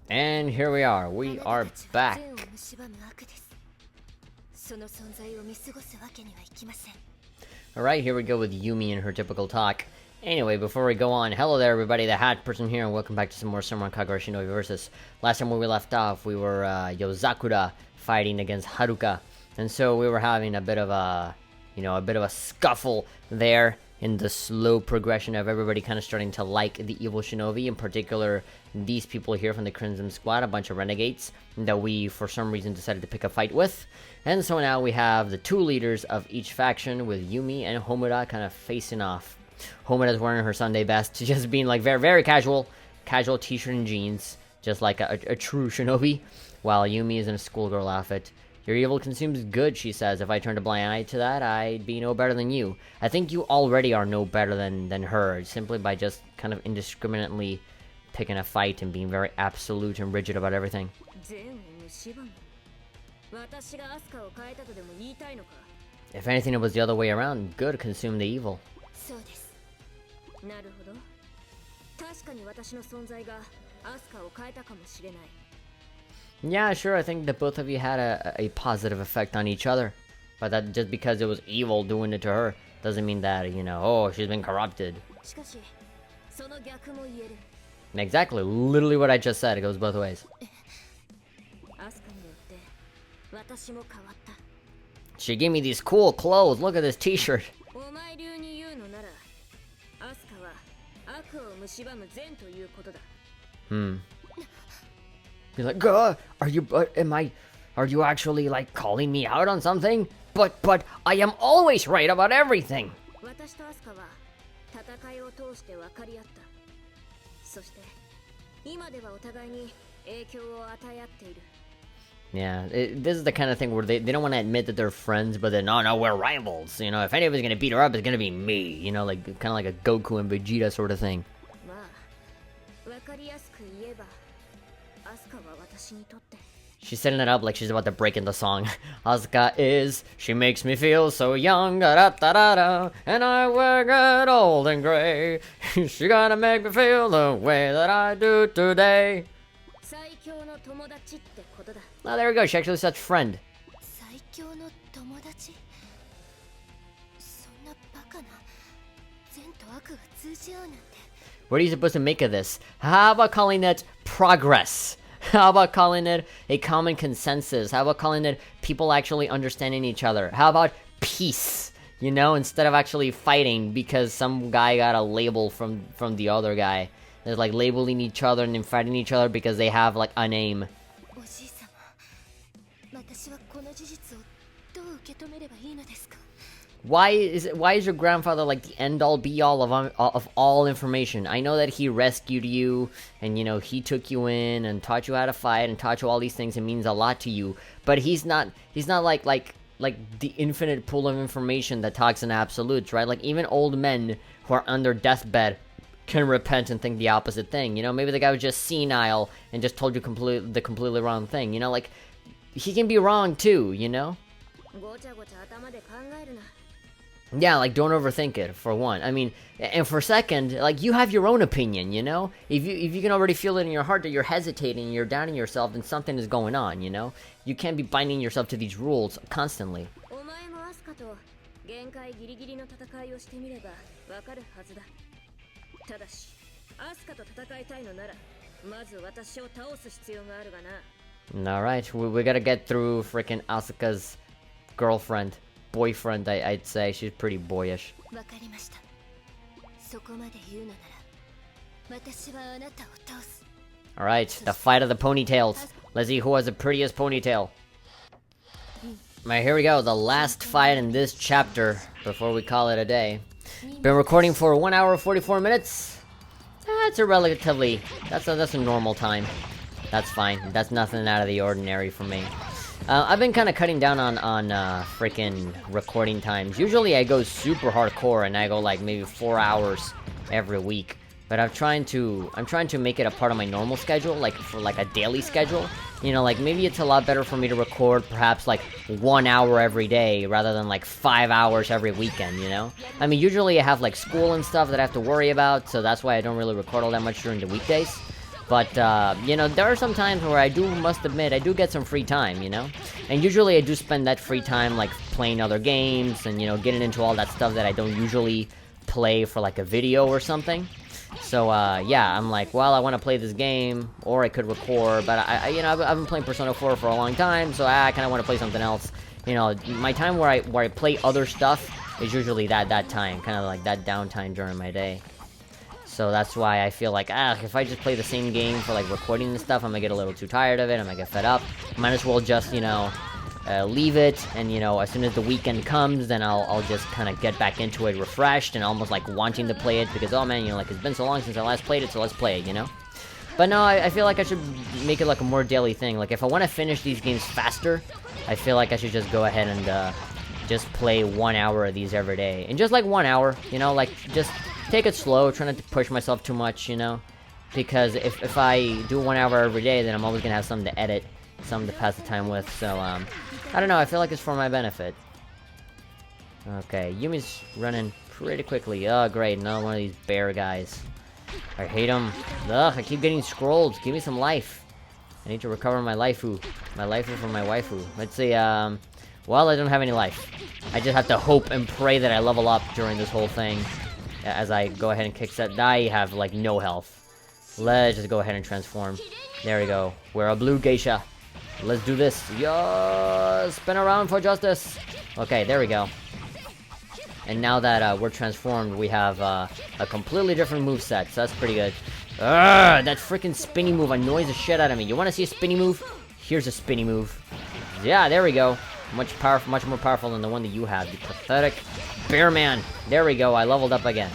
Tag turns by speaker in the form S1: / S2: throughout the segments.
S1: And here we are back. Alright, here we go with Yumi and her typical talk. Anyway, before we go on, hello there everybody, the Hat Person here, and welcome back to some more Senran Kagura Shinovi versus. Last time when we left off, we were Yozakura fighting against Haruka. And so we were having a bit of a scuffle there in the slow progression of everybody kind of starting to like the evil Shinovi, in particular these people here from the Crimson Squad, a bunch of renegades that we for some reason decided to pick a fight with. And so now we have the two leaders of each faction with Yumi and Homura kind of facing off. Homura's wearing her Sunday best, just being like very, very casual t-shirt and jeans, just like a true Shinobi, while Yumi is in a schoolgirl outfit. Your evil consumes good, she says. If I turned a blind eye to that, I'd be no better than you. I think you already are no better than her, simply by just kind of indiscriminately picking a fight and being very absolute and rigid about everything. If anything, it was the other way around. Good consumed the evil. Yeah, sure, I think that both of you had a positive effect on each other. But that just because it was evil doing it to her doesn't mean that, oh, she's been corrupted. Exactly, literally what I just said. It goes both ways. She gave me these cool clothes. Look at this t-shirt. You're like, are you actually like calling me out on something? But I am always right about everything. Yeah, this is the kind of thing where they don't want to admit that they're friends, but then, no, we're rivals. If anybody's gonna beat her up, it's gonna be me. Like kind of like a Goku and Vegeta sort of thing. She's setting it up like she's about to break into song. Asuka she makes me feel so young, da-da-da-da-da, and I will get old and gray. She gonna make me feel the way that I do today. Oh, there we go, she actually said friend. What are you supposed to make of this? How about calling it progress? How about calling it a common consensus? How about calling it people actually understanding each other? How about peace? Instead of actually fighting because some guy got a label from the other guy. They're like labeling each other and then fighting each other because they have like a name. Why is your grandfather like the end-all be-all of all information? I know that he rescued you, and he took you in and taught you how to fight and taught you all these things. It means a lot to you, but he's not like the infinite pool of information that talks in absolutes, right? Like even old men who are on their deathbed can repent and think the opposite thing. Maybe the guy was just senile and just told you the completely wrong thing. Like he can be wrong too. Yeah, like don't overthink it, for one. I mean, and for second, like you have your own opinion, If you can already feel it in your heart that you're hesitating, you're doubting yourself, then something is going on, You can't be binding yourself to these rules constantly. Alright, we gotta get through freaking Asuka's girlfriend. Boyfriend, I'd say. She's pretty boyish. Alright, the fight of the ponytails. Let's see who has the prettiest ponytail. Alright, here we go. The last fight in this chapter before we call it a day. Been recording for 1 hour 44 minutes. That's a relatively... That's a normal time. That's fine. That's nothing out of the ordinary for me. I've been kind of cutting down on freaking recording times. Usually I go super hardcore and I go like maybe 4 hours every week. But I'm trying to make it a part of my normal schedule, like for like a daily schedule. Like maybe it's a lot better for me to record perhaps like 1 hour every day rather than like 5 hours every weekend, I mean, usually I have like school and stuff that I have to worry about, so that's why I don't really record all that much during the weekdays. But, you know, there are some times where must admit, I do get some free time, you know? And usually I do spend that free time, like, playing other games and, you know, getting into all that stuff that I don't usually play for, like, a video or something. So, yeah, I'm like, well, I want to play this game, or I could record, but you know, I've been playing Persona 4 for a long time, so I kind of want to play something else. You know, my time where I play other stuff is usually that time, kind of like that downtime during my day. So that's why I feel like, if I just play the same game for, like, recording and stuff, I'm gonna get a little too tired of it, I'm gonna get fed up. Might as well just, you know, leave it, and, you know, as soon as the weekend comes, then I'll just kind of get back into it refreshed, and almost, like, wanting to play it, because, oh man, you know, like, it's been so long since I last played it, so let's play it, you know? But no, I feel like I should make it, like, a more daily thing. Like, if I want to finish these games faster, I feel like I should just go ahead and, just play 1 hour of these every day. And just, like, 1 hour, you know, like, just take it slow, try not to push myself too much, you know? Because if I do 1 hour every day, then I'm always gonna have something to edit, something to pass the time with, so, I don't know, I feel like it's for my benefit. Okay, Yumi's running pretty quickly. Oh, great, another one of these bear guys. I hate them. Ugh, I keep getting scrolls. Give me some life. I need to recover my laifu. My laifu from my waifu. Let's see, well, I don't have any life. I just have to hope and pray that I level up during this whole thing. As I go ahead and kick set. I have, like, no health. Let's just go ahead and transform. There we go. We're a blue geisha. Let's do this. Yo, spin around for justice. Okay, there we go. And now that we're transformed, we have a completely different moveset, so that's pretty good. That freaking spinny move annoys the shit out of me. You want to see a spinny move? Here's a spinny move. Yeah, there we go. Much more powerful than the one that you have, you pathetic bear man. There we go, I leveled up again.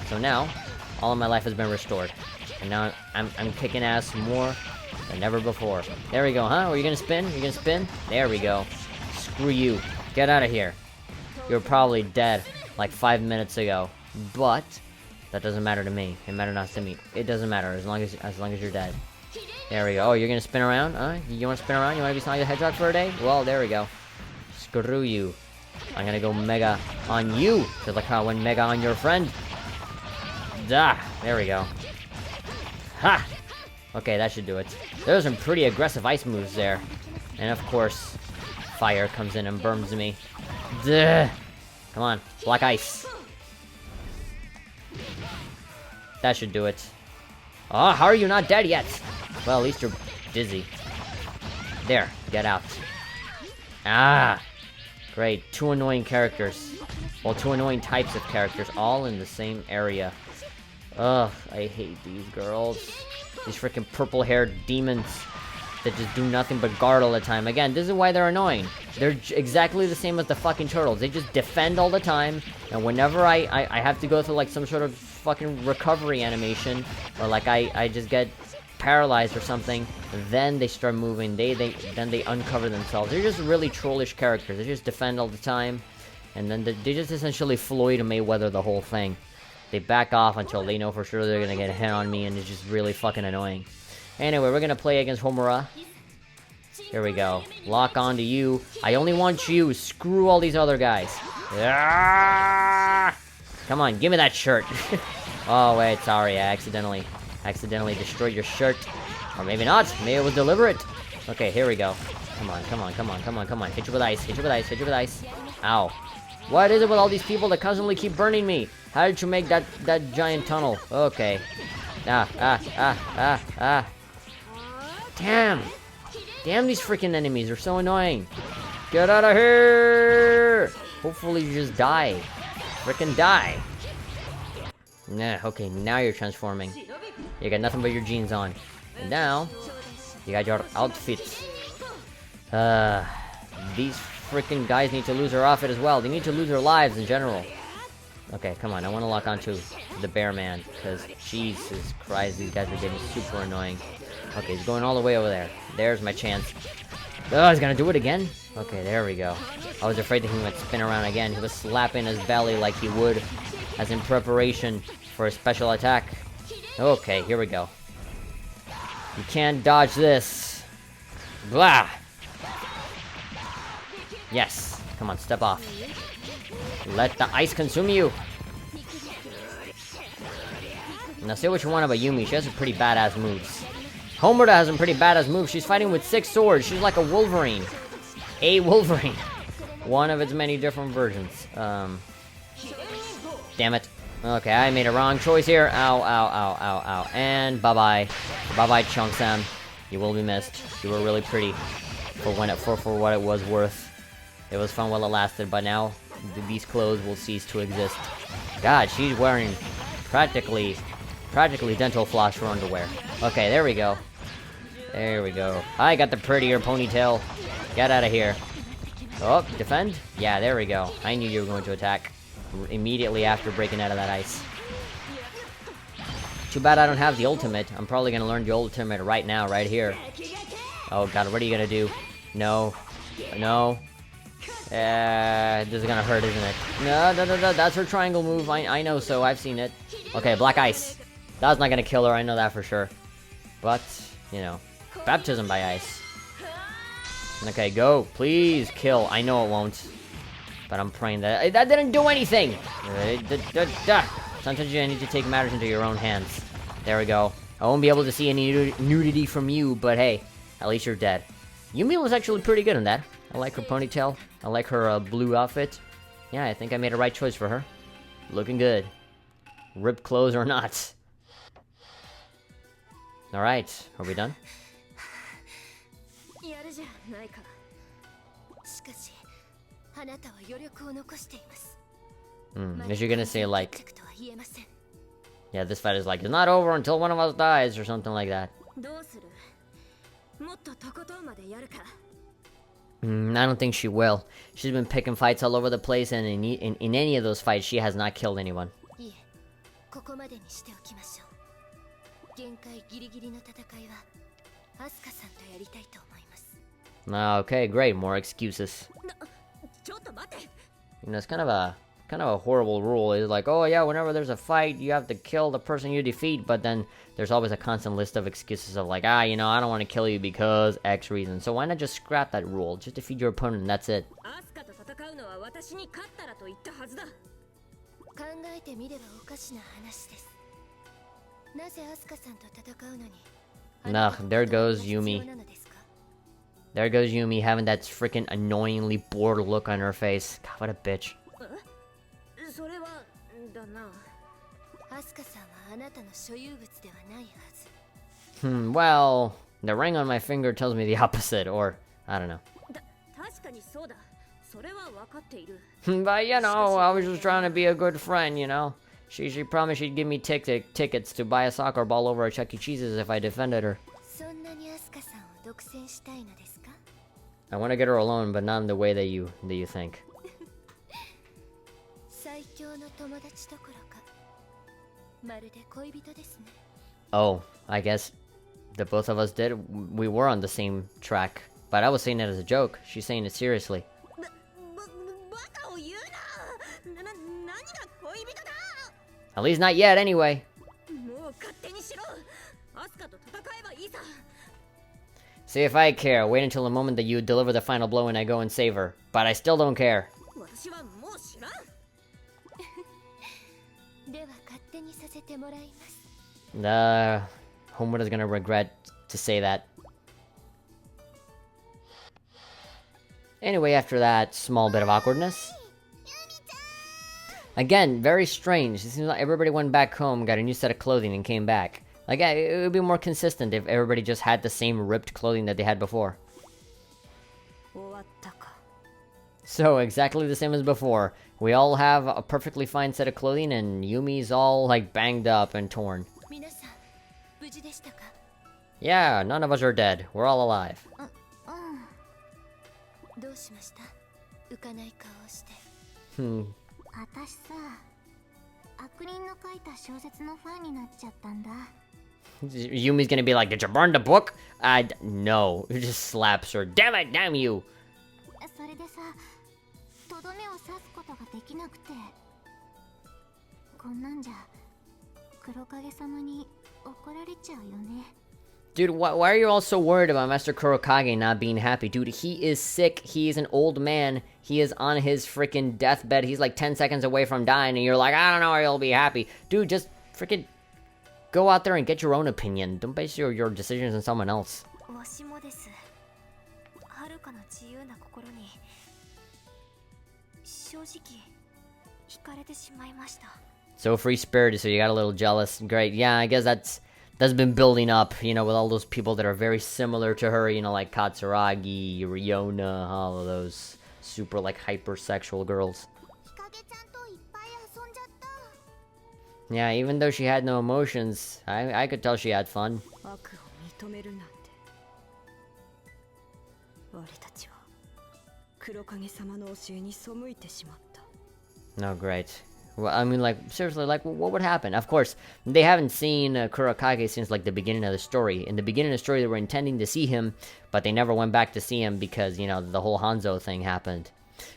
S1: So now, all of my life has been restored. And now I'm kicking ass more than ever before. There we go, huh? Are you gonna spin? You're gonna spin? There we go. Screw you. Get out of here. You're probably dead like 5 minutes ago. But that doesn't matter to me. It matters not to me. It doesn't matter as long as you're dead. There we go. Oh, you're gonna spin around? Huh? You wanna spin around? You wanna be Sonic the Hedgehog for a day? Well, there we go. Screw you. I'm gonna go Mega on you. Just like how I went Mega on your friend. Dah. There we go. Ha! Okay, that should do it. Those are some pretty aggressive ice moves there. And of course, fire comes in and burns me. Duh. Come on, black ice. That should do it. Oh, how are you not dead yet? Well, at least you're dizzy. There, get out. Ah! Great, 2 annoying characters. Well, 2 annoying types of characters, all in the same area. Ugh, I hate these girls. These freaking purple-haired demons that just do nothing but guard all the time. Again, this is why they're annoying. They're exactly the same as the fucking turtles. They just defend all the time, and whenever I have to go through, like, some sort of fucking recovery animation, or, like, I just get paralyzed or something, then they start moving, then they uncover themselves. They're just really trollish characters. They just defend all the time, and then they just essentially Floyd Mayweather the whole thing. They back off until they know for sure they're gonna get a hit on me, and it's just really fucking annoying. Anyway, we're gonna play against Homura. Here we go. Lock on to you. I only want you. Screw all these other guys. Ah! Come on, give me that shirt. Oh wait, sorry, I accidentally destroyed your shirt. Or maybe not. Maybe it was deliberate. Okay, here we go. Come on, come on, come on, come on, come on. Hit you with ice, hit you with ice, hit you with ice. Ow. What is it with all these people that constantly keep burning me? How did you make that giant tunnel? Okay. Ah. Damn. Damn, these freaking enemies are so annoying. Get out of here! Hopefully you just die. Frickin' die. Nah, okay, now you're transforming. You got nothing but your jeans on. And now, you got your outfit. These freaking guys need to lose their outfit as well. They need to lose their lives in general. Okay, come on, I want to lock onto the bear man, because Jesus Christ, these guys are getting super annoying. Okay, he's going all the way over there. There's my chance. Oh, he's gonna do it again? Okay, there we go. I was afraid that he would spin around again. He was slapping his belly like he would, as in preparation for a special attack. Okay, here we go. You can't dodge this. Blah! Yes. Come on, step off. Let the ice consume you. Now say what you want about Yumi, she has some pretty badass moves. Homura has some pretty badass moves. She's fighting with 6 swords. She's like a Wolverine. A Wolverine. One of its many different versions. Damn it. Okay, I made a wrong choice here. Ow, ow, ow, ow, ow. And bye-bye. Bye-bye, Chunk-san. You will be missed. You were really pretty for what it was worth. It was fun while it lasted, but now these clothes will cease to exist. God, she's wearing practically dental floss for underwear. Okay, there we go. There we go. I got the prettier ponytail. Get out of here. Oh, defend? Yeah, there we go. I knew you were going to attack immediately after breaking out of that ice. Too bad I don't have the ultimate. I'm probably gonna learn the ultimate right now, right here. Oh god, what are you gonna do? No. No. This is gonna hurt, isn't it? No, that's her triangle move. I know so, I've seen it. Okay, black ice. That's not gonna kill her, I know that for sure. But, you know, baptism by ice. Okay, go. Please kill. I know it won't. But I'm praying that... That didn't do anything! Sometimes you need to take matters into your own hands. There we go. I won't be able to see any nudity from you, but hey, at least you're dead. Yumi was actually pretty good in that. I like her ponytail. I like her blue outfit. Yeah, I think I made a right choice for her. Looking good. Ripped clothes or not. Alright, are we done? Is she gonna say like... Yeah, this fight is like, it's not over until one of us dies, or something like that. I don't think she will. She's been picking fights all over the place, and in any of those fights, she has not killed anyone. Okay, great, more excuses. You know, it's kind of a horrible rule. It's like, oh yeah, whenever there's a fight, you have to kill the person you defeat, but then there's always a constant list of excuses of like, you know, I don't want to kill you because X reason. So why not just scrap that rule? Just defeat your opponent and that's it. Nah, there goes Yumi. There goes Yumi having that freaking annoyingly bored look on her face. God, what a bitch. Well, the ring on my finger tells me the opposite, or, I don't know. But, you know, I was just trying to be a good friend, you know? She promised she'd give me tickets to buy a soccer ball over at Chuck E. Cheese's if I defended her. I want to get her alone, but not in the way that you think. Oh, I guess the both of us did. We were on the same track, but I was saying it as a joke. She's saying it seriously. At least not yet, anyway. See, if I care, wait until the moment that you deliver the final blow and I go and save her. But I still don't care. Homura's gonna regret to say that. Anyway, after that small bit of awkwardness. Again, very strange. It seems like everybody went back home, got a new set of clothing, and came back. Like, it would be more consistent if everybody just had the same ripped clothing that they had before. So, exactly the same as before. We all have a perfectly fine set of clothing, and Yumi's all, like, banged up and torn. Yeah, none of us are dead. We're all alive. Yumi's gonna be like, did you burn the book? No. It just slaps her. Damn it, damn you! Dude, why are you all so worried about Master Kurokage not being happy? Dude, he is sick. He is an old man. He is on his freaking deathbed. He's like 10 seconds away from dying, and you're like, I don't know, he'll be happy. Dude, just freaking go out there and get your own opinion. Don't base your decisions on someone else. So free-spirited, so you got a little jealous. Great, yeah, I guess that's been building up, you know, with all those people that are very similar to her, you know, like Katsuragi, Ryona, all of those super, like, hypersexual girls. Yeah, even though she had no emotions, I could tell she had fun. No, great. Well, I mean, like, seriously, like, what would happen? Of course, they haven't seen Kurakage since, like, the beginning of the story. In the beginning of the story, they were intending to see him, but they never went back to see him because, you know, the whole Hanzo thing happened.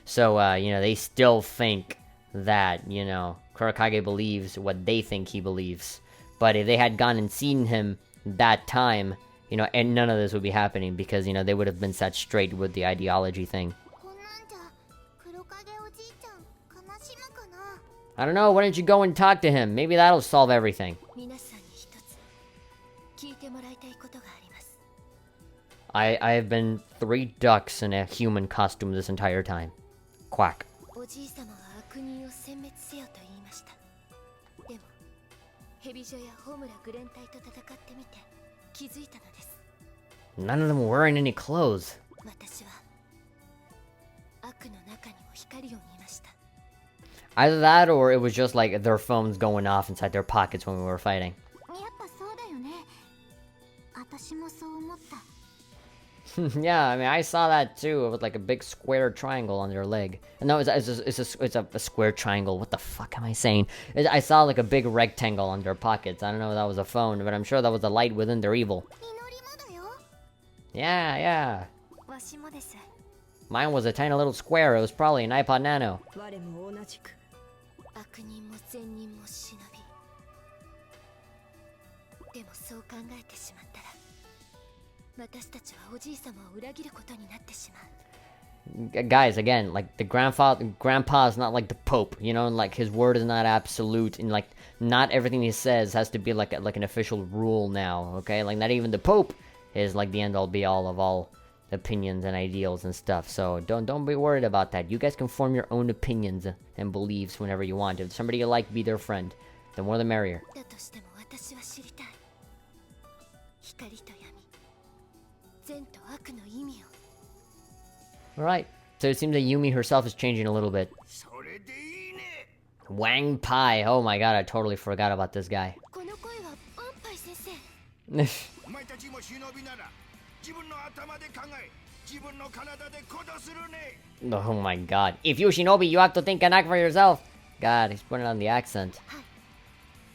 S1: So, you know, they still think that, you know, Kurakage believes what they think he believes. But if they had gone and seen him that time, you know, and none of this would be happening because, you know, they would have been set straight with the ideology thing. I don't know, why don't you go and talk to him? Maybe that'll solve everything. I have been 3 ducks in a human costume this entire time. Quack. None of them were wearing any clothes. Either that, or it was just like their phones going off inside their pockets when we were fighting. Yeah, I mean, I saw that too, with like a big square triangle on their leg. No, it's a square triangle. What the fuck am I saying? I saw like a big rectangle on their pockets. I don't know if that was a phone, but I'm sure that was the light within their evil. Yeah. Mine was a tiny little square. It was probably an iPod Nano. Guys, again, like the grandpa's not like the Pope, you know, like his word is not absolute, and like not everything he says has to be like an official rule now, okay? Like not even the Pope is like the end all be all of all opinions and ideals and stuff. So don't be worried about that. You guys can form your own opinions and beliefs whenever you want. If somebody you like, be their friend. The more the merrier. Alright, so it seems that Yumi herself is changing a little bit. Wang Pai, oh my god, I totally forgot about this guy. Oh my god. If you Shinobi, you have to think and act for yourself. God, he's putting on the accent.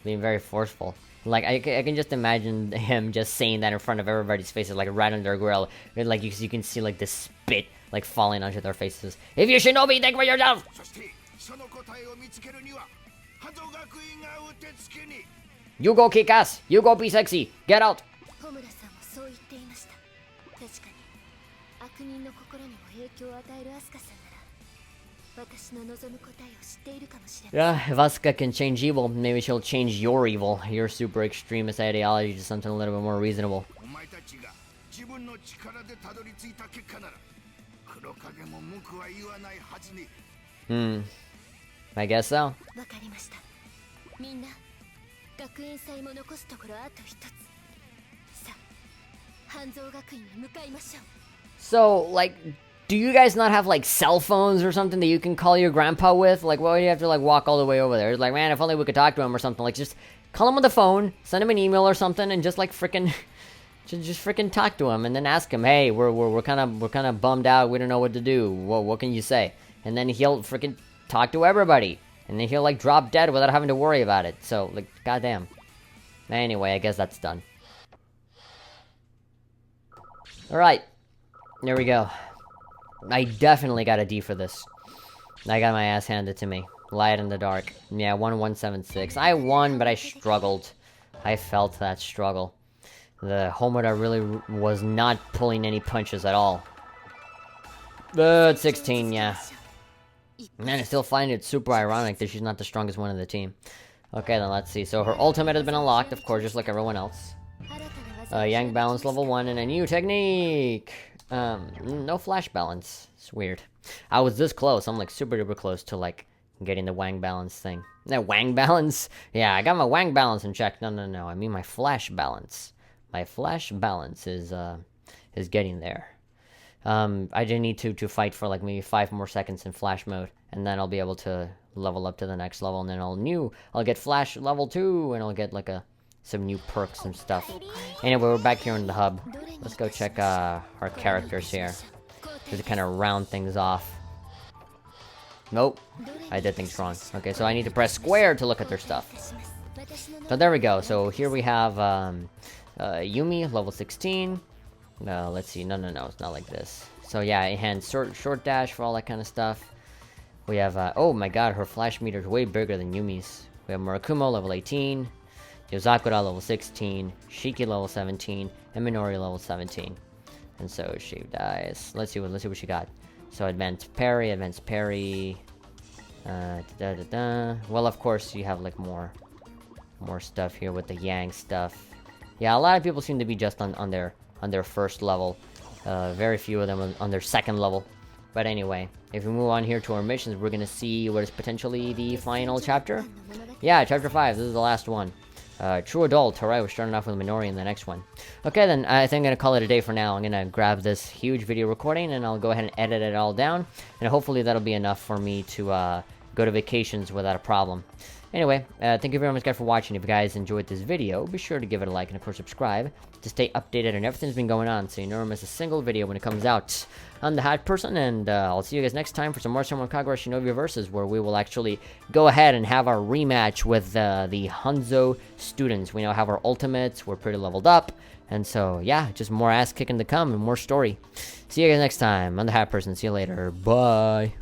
S1: Being very forceful. Like, I can just imagine him just saying that in front of everybody's faces, like right under their grill. Like, you can see, like, the spit, like, falling onto their faces. If you Shinobi, think for yourself! You go kick ass! You go be sexy! Get out! Yeah, if Asuka can change evil, maybe she'll change your evil, your super extremist ideology, to something a little bit more reasonable. I guess so. So, like, do you guys not have, like, cell phones or something that you can call your grandpa with? Like, why do you have to, like, walk all the way over there? It's like, man, if only we could talk to him or something. Like, just call him on the phone, send him an email or something, and just, like, frickin' just frickin' talk to him, and then ask him, hey, we're kind of bummed out, we don't know what to do, what can you say? And then he'll frickin' talk to everybody, and then he'll, like, drop dead without having to worry about it. So, like, goddamn. Anyway, I guess that's done. Alright, there we go. I definitely got a D for this. I got my ass handed to me. Light in the dark. Yeah, 1176. I won, but I struggled. I felt that struggle. The Homura really was not pulling any punches at all. But 16, yeah. Man, I still find it super ironic that she's not the strongest one in the team. Okay, then let's see. So her ultimate has been unlocked, of course, just like everyone else. Yang balance level 1 and a new technique. No flash balance. It's weird. I was this close. I'm like super duper close to like getting the Wang balance thing. That Wang balance? Yeah, I got my Wang balance in check. No. I mean my flash balance. My flash balance is getting there. I just need to fight for like maybe 5 more seconds in flash mode, and then I'll be able to level up to the next level, and then I'll get flash level 2, and I'll get like some new perks and stuff. Anyway, we're back here in the hub. Let's go check our characters here, just to kind of round things off. Nope, I did things wrong. Okay, so I need to press square to look at their stuff. So there we go. So here we have Yumi, level 16. Let's see. No, it's not like this. So yeah, enhanced short dash for all that kind of stuff. We have, oh my god, her flash meter is way bigger than Yumi's. We have Murakumo, level 18. Yozakura, level 16. Shiki, level 17. And Minori, level 17. And so she dies. Let's see what she got. So advanced parry. Well, of course, you have like more stuff here with the Yang stuff. Yeah, a lot of people seem to be just on their first level. Very few of them on their second level. But anyway, if we move on here to our missions, we're gonna see what is potentially the final chapter. Yeah, chapter 5. This is the last one. True Adult. Alright, we're starting off with Minori in the next one. Okay, then, I think I'm gonna call it a day for now. I'm gonna grab this huge video recording, and I'll go ahead and edit it all down. And hopefully that'll be enough for me to go to vacations without a problem. Anyway, thank you very much, guys, for watching. If you guys enjoyed this video, be sure to give it a like and, of course, subscribe to stay updated on everything that's been going on, so you never miss a single video when it comes out. I'm the Hat Person, and I'll see you guys next time for some more Senran Kagura Shinovi Versus, where we will actually go ahead and have our rematch with the Hanzo students. We now have our ultimates, we're pretty leveled up, and so, yeah, just more ass kicking to come and more story. See you guys next time. I'm the Hat Person. See you later. Bye.